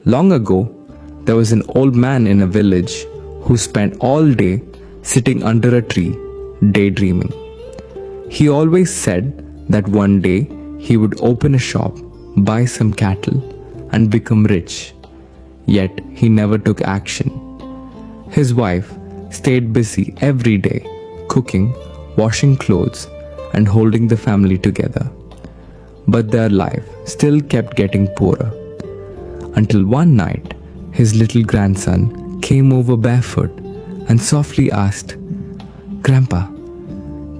Long ago, there was an old man in a village who spent all day sitting under a tree, daydreaming. He always said that one day he would open a shop, buy some cattle, and become rich. Yet he never took action. His wife stayed busy every day, cooking, washing clothes, and holding the family together. But their life still kept getting poorer. Until one night, his little grandson came over barefoot and softly asked, "Grandpa,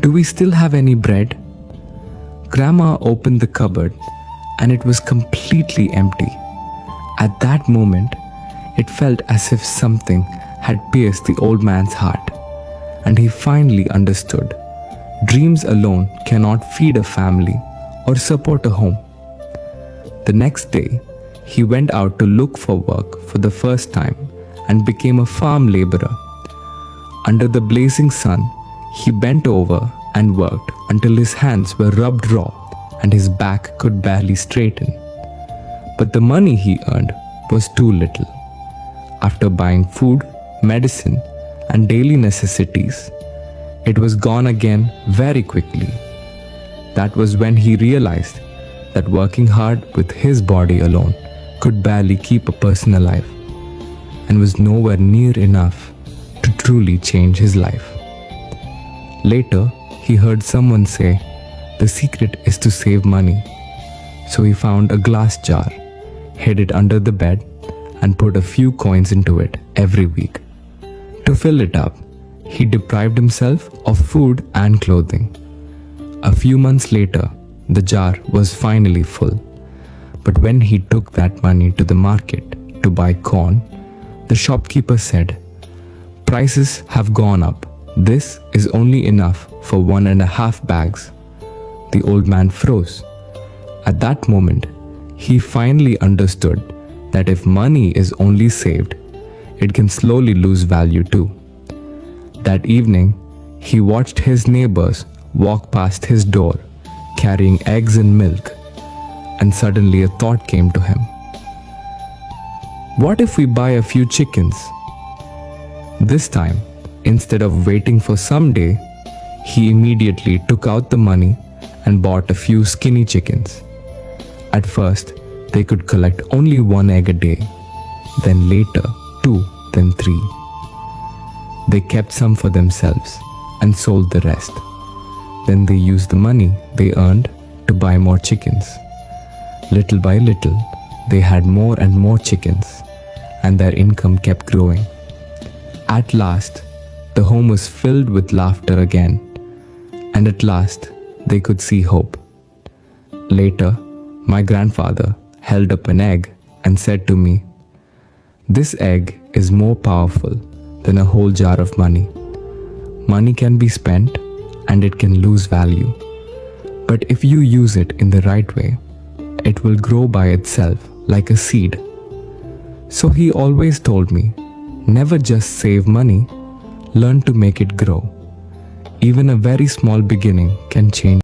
do we still have any bread?" Grandma opened the cupboard and it was completely empty. At that moment, it felt as if something had pierced the old man's heart, and he finally understood. Dreams alone cannot feed a family or support a home. The next day, he went out to look for work for the first time and became a farm laborer. Under the blazing sun, he bent over and worked until his hands were rubbed raw and his back could barely straighten. But the money he earned was too little. After buying food, medicine, and daily necessities, it was gone again very quickly. That was when he realized that working hard with his body alone could barely keep a person alive and was nowhere near enough to truly change his life. Later, he heard someone say, the secret is to save money. So he found a glass jar, hid it under the bed, and put a few coins into it every week. To fill it up, he deprived himself of food and clothing. A few months later, the jar was finally full. But when he took that money to the market to buy corn, the shopkeeper said, "Prices have gone up. This is only enough for 1.5 bags." The old man froze. At that moment, he finally understood that if money is only saved, it can slowly lose value too. That evening, he watched his neighbors walk past his door, carrying eggs and milk, and suddenly a thought came to him. What if we buy a few chickens? This time, instead of waiting for someday, he immediately took out the money and bought a few skinny chickens. At first, they could collect only 1 egg a day, then later 2, then 3. They kept some for themselves and sold the rest. Then they used the money they earned to buy more chickens. Little by little, they had more and more chickens, and their income kept growing. At last, the home was filled with laughter again, and at last, they could see hope. Later, my grandfather held up an egg and said to me, "This egg is more powerful than a whole jar of money. Money can be spent and it can lose value. But if you use it in the right way, it will grow by itself like a seed." So he always told me, never just save money, learn to make it grow. Even a very small beginning can change.